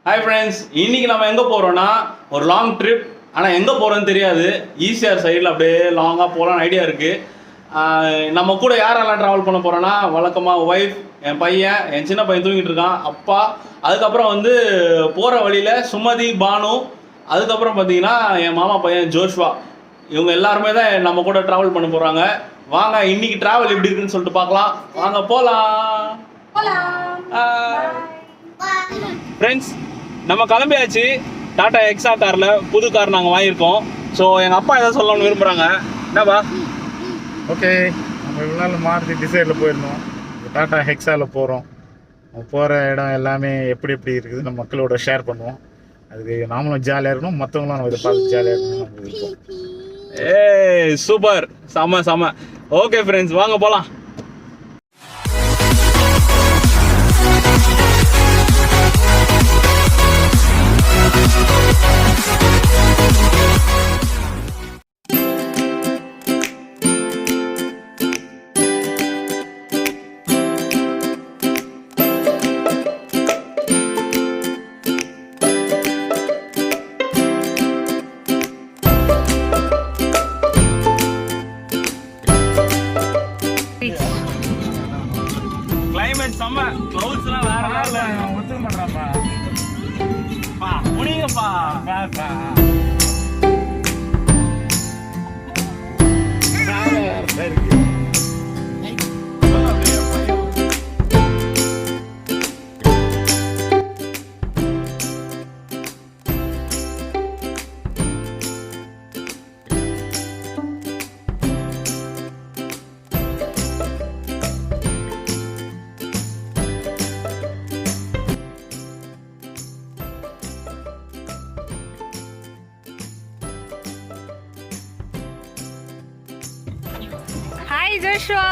Hi friends, இன்னைக்கு நம்ம எங்கே போகிறோன்னா ஒரு லாங் ட்ரிப். ஆனால் எங்கே போகிறோன்னு தெரியாது. ஈசிஆர் சைடில் அப்படியே லாங்காக போகலான்னு ஐடியா இருக்குது. நம்ம கூட யாரெல்லாம் ட்ராவல் பண்ண போகிறோன்னா வழக்கமாக ஒய்ஃப், என் பையன், என் சின்ன பையன் தூங்கிட்டு இருக்கான், அப்பா, அதுக்கப்புறம் வந்து போகிற வழியில் சுமதி, பானு, அதுக்கப்புறம் பார்த்தீங்கன்னா என் மாமா பையன் ஜோஷ்வா. இவங்க எல்லாருமே தான் நம்ம கூட ட்ராவல் பண்ண போகிறாங்க. வாங்க இன்னைக்கு ட்ராவல் எப்படி இருக்குன்னு சொல்லிட்டு பார்க்கலாம். வாங்க போகலாம். ஃப்ரெண்ட்ஸ், நம்ம கிளம்பியாச்சு. டாடா ஹெக்ஸா காரில் புது கார் நாங்கள் வாங்கியிருக்கோம். ஸோ எங்கள் அப்பா எதாவது சொல்லணும்னு விரும்புகிறாங்க. என்னப்பா? ஓகே, நம்ம இவ்வளோ நாள் மாருதி டிசைரில் போயிருந்தோம். டாடா ஹெக்ஸாவில் போகிறோம். போகிற இடம் எல்லாமே எப்படி எப்படி இருக்குது நம்ம மக்களோட ஷேர் பண்ணுவோம். அதுக்கு நாமளும் ஜாலியாக இருக்கணும், மற்றவங்களும் நம்ம இதை பார்த்து ஜாலியாக இருக்கணும் நம்ம இருக்கோம். சூப்பர், செம செம. ஓகே ஃப்ரெண்ட்ஸ், வாங்க போகலாம். கிளைமேட் செம்ம, க்ளவுட்ஸ்லாம் வேற லெவல்ல. ஒத்துக்க மாட்டாப்பா, முடியுங்கப்பா. இருக்கு. Hi Joshua.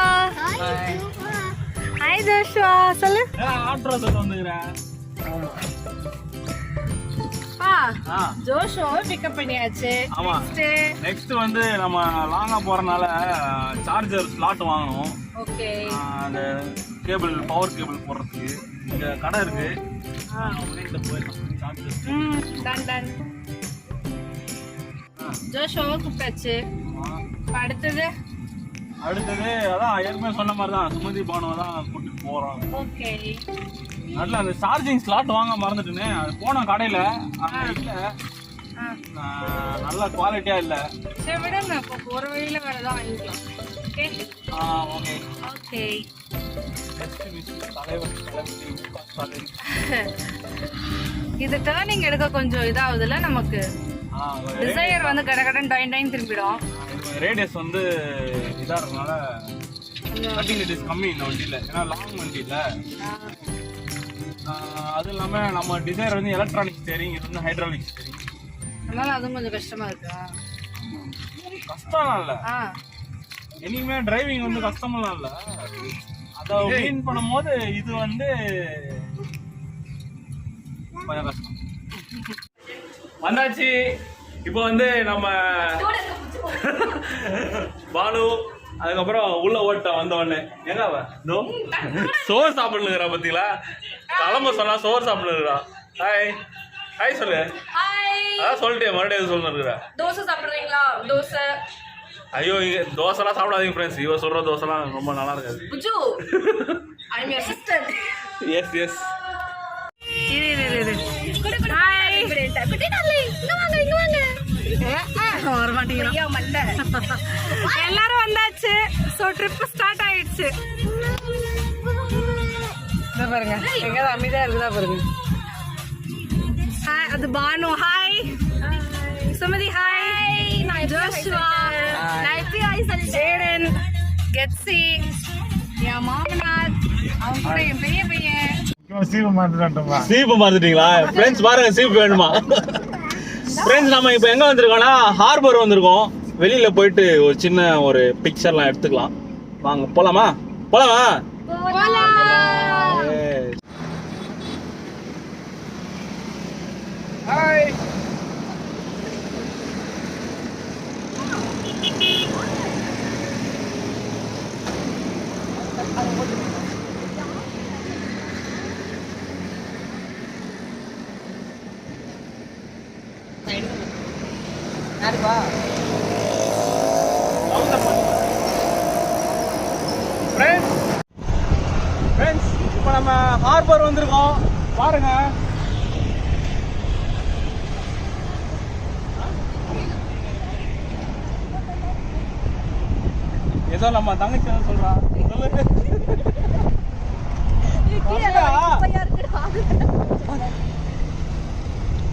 ஹாய் ஜோஷ்வா, சொல்லு. ஆட்ரோ சொல்ல வந்துக்கிறேன். ஜோஷ்வாவை பிக்கப் பண்ணியாச்சு. ஆமா, நெக்ஸ்ட் வந்து நம்ம லாங்கா போறனால சார்ஜர் ஸ்லாட் வாங்கணும். ஓகே, அந்த கேபிள், பவர் கேபிள் போடுறதுக்கு இங்க கடை இருக்கு. Done done. ஜோஷ்வாவை கூப்பிட்டாச்சு. அடுத்தது அதான் ஏற்கனவே சொன்ன மாதிரி தான் சுமதி, பானுவை தான் கூட்டிட்டு போறோம். ஓகே, நல்ல அந்த சார்ஜிங் ஸ்லாட் வாங்க மறந்துட்டுனே. அது போன கடையில இல்ல, நல்ல குவாலிட்டியா இல்ல. சரி விடுங்க, இப்போ போற வழியில வேறதான் வாங்கிக்கலாம். Okay okay okay. இது டர்னிங் எடுக்க கொஞ்சம் இதாகுதுல நமக்கு. டிசைர் வந்து கடகடன் டைன் டைன் திரும்பிடும். ரேடியஸ் வந்து இதா இருக்கனால கட்டிங் ரேடியஸ் கம்மி இந்த வண்டியில. ஏன்னா லாங் வண்டி இல்ல. அது இல்லாம நம்ம டிசைர் வந்து எலக்ட்ரானிக் ஸ்டீரிங், இது வந்து ஹைட்ராலிக் ஸ்டீரிங். அதனால அதுவும் கொஞ்சம் கஷ்டமா இருக்கா? கஷ்டம்லாம் இல்ல, இனிமே டிரைவிங் வந்து கஷ்டமெல்லாம் இல்ல. அதை மீன் பண்ணும்போது இது வந்து கொஞ்சம் கஷ்டம். வந்தாச்சு. இப்போ வந்து நம்ம பானு, அதுக்கப்புறம் உள்ள ஓட்ட வந்தவொடனே எங்க சோறு சாப்பிடுங்கிறா. பத்தீங்களா, கிளம்ப சொன்னா சோறு சாப்பிடுங்கிறா. ஹாய் ஹாய் சொல்லு. அதான் சொல்லிட்டேன், மறுபடியும் எதுவும் சொல்லுங்கிற. தோசை சாப்பிடுறீங்களா? தோசை. ஐயோ, இங்க தோசைலாம் சாப்பிடாதீங்க ஃப்ரெண்ட்ஸ். இவ சொல்ற தோசைலாம் ரொம்ப நல்லா இருக்காது. Yes yes. எல்லாரும் வந்தாச்சு. சோ ட்ரிப் ஸ்டார்ட் ஆயிடுச்சு. பாருங்க, எங்க அமைதியா இருக்குதா பாருங்க. ஹாய், அது Bhanu. Hi Sumathi. Hi Joshua. Jayden, Ketsi, என் மாமனார், அவங்க கூட என் பெரிய பையன். சீப்பு மறந்துட்டீங்களா ஃப்ரெண்ட்ஸ்? பாருங்க, சீப்பு வேணுமா? ஃப்ரெண்ட்ஸ், நம்ம இப்போ எங்க வந்திருக்கோம்னா ஹார்பர் வந்திருக்கோம். வெளியில போயிட்டு ஒரு சின்ன ஒரு பிக்சர்லாம் எடுத்துக்கலாம். வாங்க போலாமா? போலாமா? ஹாய். ஃப்ரெண்ட்ஸ் இப்போ நம்ம ஹார்பர் வந்திருக்கோம் பாருங்க. ஏதோ நம்ம தங்கச்சி தான் சொல்றா.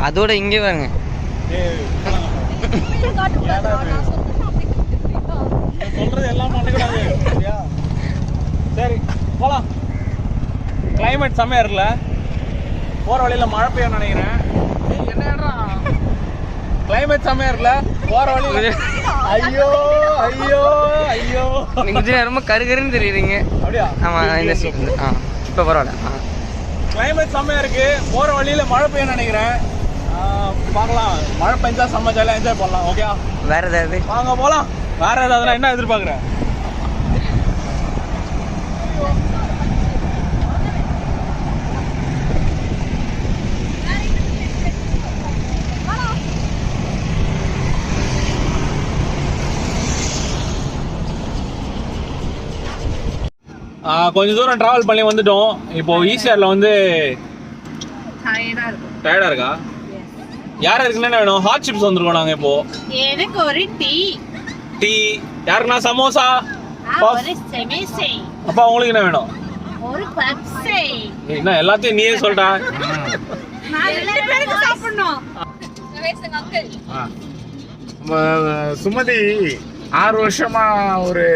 அதோட இங்கே வாங்க. சொல்றது எல்லாம் பண்ணக்கூடாது சரியா? சரி போலாம். கிளைமேட் செம்மையா இருக்குல்ல. போற வழியில மழை பெய்யும் நினைக்கிறேன். என்ன கிளைமேட் செம்மையா இருக்குல்ல. போற வழியில ஐயோ ஐயோ ஐயோ நீங்க கொஞ்ச நேரமா கருகருன்னு தெரியுறீங்க. அப்படியா? ஆமா இந்த இப்போ பரவாயில்ல. கிளைமேட் செம்மையா இருக்கு. போற வழியில மழை பெய்யும் நினைக்கிறேன். பார்க்கலாம். மழை பெஞ்சா செம்ம ஜாலியாக என்ஜாய் பண்ணலாம். ஓகே வேற ஏதாவது வாங்க போலாம். வேற ஏதாவது என்ன எதிர்பார்க்குறேன்? கொஞ்சம் தூரம் டிராவல் பண்ணி வந்துட்டோம். இப்போ ஈசிஆர்ல வந்து டயர்டா இருக்கா? யார் இருக்குன்னு வேணும்? ஹாட் சிப்ஸ் வந்திருக்கோம் நாங்க இப்போ. எனக்கு ஒரு டீ. டீ யாருக்குன்னா சமோசா ஒரு செமேசை. அப்பா உங்களுக்கு என்ன வேணும்? ஒரு பப்ஸை. என்ன எல்லாத்தையும் நீயே சொல்றா? நான் ரெண்டு பேருக்கு சாப்பிடணும். சுமதி 6 வருஷமா ஒரு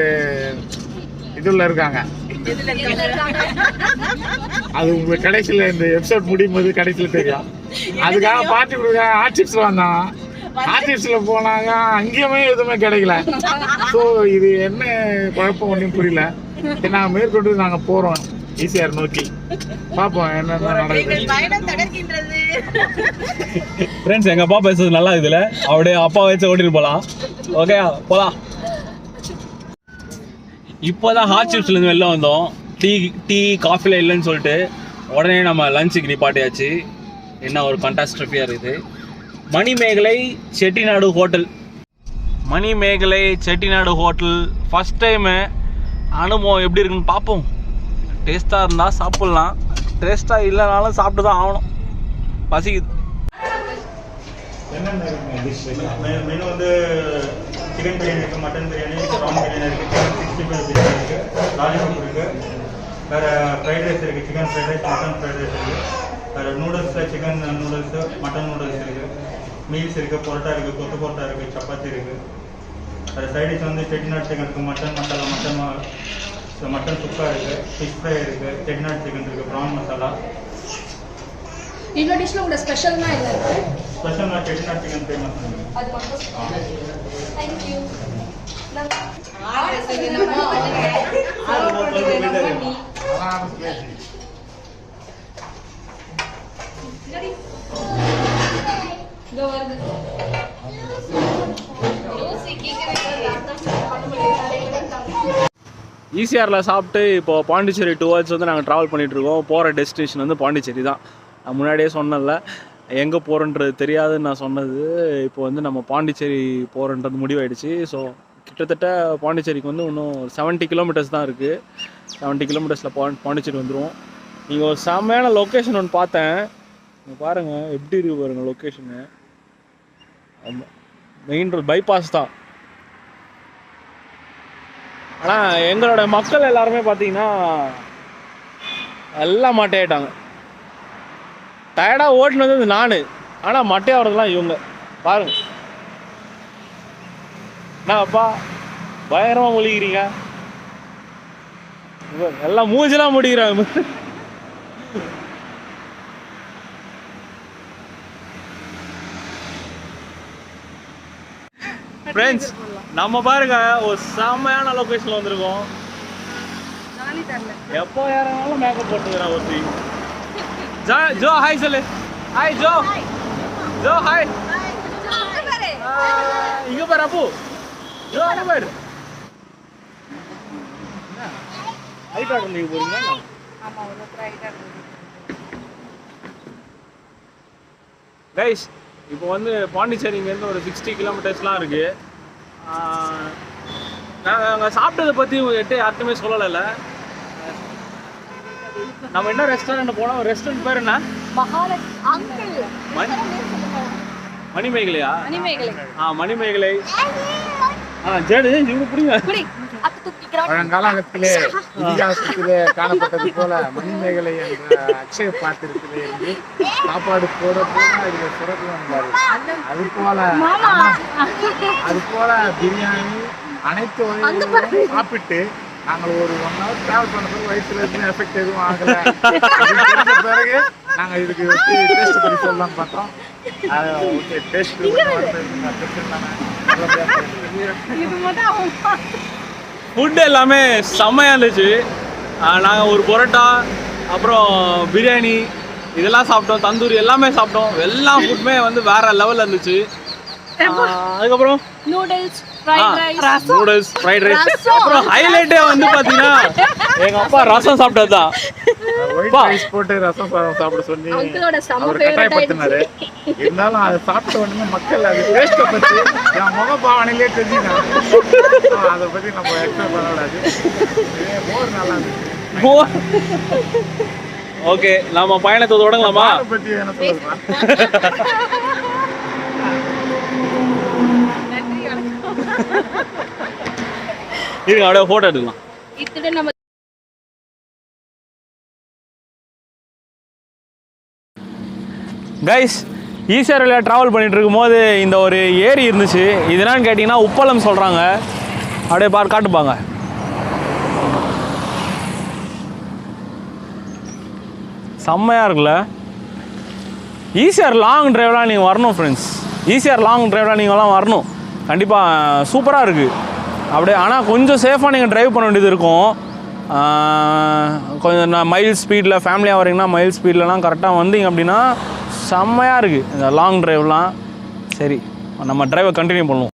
இதுல இருக்காங்க. அது உங்களுக்கு கடைசியில இந்த எபிசோட் முடியும் போது கடைசியில தெரியும். அதுக்காக பார்ட்டி கொடுக்க ஆர்டிஸ்ட்ல வந்தான். ஆர்டிஸ்ட்ல போனாங்க, அங்கேயுமே எதுவுமே கிடைக்கல. ஸோ இது என்ன குழப்பம் ஒன்றும் புரியல. நாங்கள் மேற்கொண்டு நாங்கள் போறோம் ஈசிஆர் நோக்கி. பார்ப்போம் என்னென்ன நடக்குது. ஃப்ரெண்ட்ஸ் எங்க அப்பா பேசுறது நல்லா இதுல அப்படியே அப்பா வச்சு ஓட்டிட்டு போலாம். ஓகே போலாம். இப்போதான் ஹாட் சிப்ஸ்ல இருந்து வெளில வந்தோம். டீ காஃபில இல்லைன்னு சொல்லிட்டு உடனே நம்ம லஞ்சுக்கு நிப்பாட்டியாச்சு. என்ன ஒரு கண்டாஸ்ட்ரஃபியா இருக்குது. Manimegalai Chettinad hotel. Manimegalai Chettinad hotel first time. அனுபவம் எப்படி இருக்குன்னு பார்ப்போம். டேஸ்ட்டாக இருந்தால் சாப்பிட்லாம், டேஸ்ட்டாக இல்லைனாலும் சாப்பிட்டு தான் ஆகணும். பசிக்குது. மெனு வந்து சிக்கன் பிரியாணி இருக்குது, மட்டன் பிரியாணி, ப்ரான் பிரியாணி இருக்குது, சிக்கன் 65 பிரியாணி இருக்குது, லாலிபாப் இருக்குது, வேறு ஃப்ரைட் ரைஸ் இருக்குது, chicken fried rice, mutton fried rice இருக்குது, வேறு நூடுல்ஸில் சிக்கன் நூடுல்ஸு, மட்டன் நூடுல்ஸ் இருக்குது, மீல்ஸ் இருக்குது, பொரோட்டா இருக்குது, கொத்து பொரோட்டா இருக்குது, சப்பாத்தி இருக்குது, வேறு சைடிஷ் வந்து செட்டிநாடு சிக்கன் இருக்குது, மட்டன் மசாலா, மட்டன் சுக்கா இருக்குது, ஃபிஷ் ஃப்ரை இருக்குது, செட்டிநாடு சிக்கன் இருக்குது, ப்ரான் மசாலா. இன்னொரு டிஷ்ல உங்களோட ஸ்பெஷல்னா என்ன இருக்கு? ஸ்பெஷல்னா செட்டிநாடு சிக்கன் ஃபேமஸ். அது மட்டும். Thank you. ஈசிஆரில் சாப்பிட்டு இப்போ பாண்டிச்சேரி டுவர்ட்ஸ் வந்து நாங்கள் ட்ராவல் பண்ணிகிட்ருக்கோம். போகிற டெஸ்டினேஷன் வந்து பாண்டிச்சேரி தான். நான் முன்னாடியே சொன்னேன்ல எங்கே போகிறோன்றது தெரியாதுன்னு நான் சொன்னது. இப்போ வந்து நம்ம பாண்டிச்சேரி போகிறோன்றது முடிவாயிடுச்சு. ஸோ கிட்டத்தட்ட பாண்டிச்சேரிக்கு வந்து இன்னும் 70 கிலோமீட்டர்ஸ் தான் இருக்குது. 70 கிலோமீட்டர்ஸில் பாண்டிச்சேரி வந்துடும். நீங்கள் ஒரு செம்மையான லொக்கேஷன் ஒன்று பார்த்தேன். பாருங்கள் எப்படி இருக்கு பாருங்கள் லொக்கேஷனு. ஆமாம், மெயின் ரோட் பைபாஸ் தான். ஆனால் எங்களோட மக்கள் எல்லாருமே பார்த்தீங்கன்னா எல்லாம் மட்டையாயிட்டாங்க. டயர்டாக ஓட்டுனது நான், ஆனால் மட்டையாகிறதுலாம் இவங்க. பாருங்க என்ன அப்பா பயங்கரமாக முழிக்கிறீங்க. எல்லாம் மூஞ்செல்லாம் முடிக்கிறாங்க. ஃப்ரெண்ட்ஸ் நம்ம பாருங்க ஒரு செம்மையான லொக்கேஷன்ல வந்திருக்கோம். எப்போ யாராலும் மேக்கப் போட்டுக்கிறேன் ஒருத்தி. ஜோ ஹாய் சொல்லு. Hi Joe. Joe hi. இங்க பாரு அப்பு. ஜோ அங்க பாரு. ஹைட் ஆர்டர் நீங்க போறீங்க? ஆமா ஒரு ரைட்டர். கைஸ் இப்போ வந்து பாண்டிச்சேரி இங்கேருந்து ஒரு 60 கிலோமீட்டர்ஸ்லாம் இருக்குது. நாங்கள் அங்கே சாப்பிட்டதை பற்றி எட்டு யார்ட்டுமே சொல்லலைல்ல. நம்ம என்ன ரெஸ்டாரண்ட் போனோம்? ரெஸ்டாரண்ட் பேர் என்ன? மணிமேகலையா? மணிமேகலை. ஜேடு இவங்க புரியுங்க. பழங்காலத்திலே இதிகாசத்திலே காணப்பட்டது போல மணிமேகலை என்ற அக்ஷய பாத்திரத்திலே இருந்து சாப்பாடு போட இதுல சுரக்குவாங்க. அது போல பிரியாணி அனைத்து வகைகளும் சாப்பிட்டு நாங்கள் ஒரு 1 hour டிராவல் பண்ண வயிற்றுல இருந்து எஃபெக்ட் எதுவும் ஆகலை. பிறகு நாங்கள் இதுக்கு வச்சு டேஸ்ட் பண்ணி சொல்லலாம்னு பார்த்தோம். ஓகே, டேஸ்ட் ஃபுட் எல்லாமே செம்மையாக இருந்துச்சு. நாங்கள் ஒரு பரோட்டா, அப்புறம் பிரியாணி இதெல்லாம் சாப்பிட்டோம், தந்தூரி எல்லாமே சாப்பிட்டோம். எல்லா ஃபுட்டுமே வந்து வேற லெவலில் இருந்துச்சு. அதுக்கப்புறம் நூடுல்ஸ், ஃப்ரைட் ரைஸ். அப்புறம் ஹைலைட்டே வந்து பார்த்தீங்கன்னா எங்கள் அப்பா ரசம் சாப்பிட்டது தான். போட்டு ரசம் சாப்பிட சொல்லி அவர் கட்டாயப்படுத்தினாரு. இருந்தாலும் அதை சாப்பிட்ட உடனே மக்கள் அது டேஸ்ட்டை பற்றி என் முகபாவனையிலே தெரிஞ்சுக்காங்க. அதை பற்றி நம்ம எக்ஸ்பிளைன் பண்ணக்கூடாது. மோர் நல்லா இருந்துச்சு. ஓகே, நம்ம பயணத்தை தொடங்கலாமா? பற்றி என்ன சொல்லுங்க. இருங்க, அப்படியே ஃபோட்டோ எடுக்கலாம். கைஸ், ஈசிஆரில் ட்ராவல் பண்ணிட்டு இருக்கும்போது இந்த ஒரு ஏரி இருந்துச்சு. இது என்னன்னு கேட்டிங்கன்னா உப்பளம் சொல்கிறாங்க. அப்படியே காட்டுப்பாங்க. செம்மையாக இருக்குல்ல. ஈசிஆர் லாங் டிரைவ்லாம் நீங்கள் வரணும் ஃப்ரெண்ட்ஸ். ஈசிஆர் லாங் டிரைவ்லாம் நீங்கள்லாம் வரணும் கண்டிப்பாக. சூப்பராக இருக்குது அப்படியே. ஆனால் கொஞ்சம் சேஃபாக நீங்கள் ட்ரைவ் பண்ண வேண்டியது இருக்கும். கொஞ்சம் மைல் ஸ்பீடில் ஃபேமிலியாக வரீங்கன்னா மைல் ஸ்பீட்லலாம் கரெக்டாக வந்தீங்க அப்படின்னா செம்மையாக இருக்குது இந்த லாங் ட்ரைவ்லாம். சரி, நம்ம ட்ரைவை கண்டினியூ பண்ணுவோம்.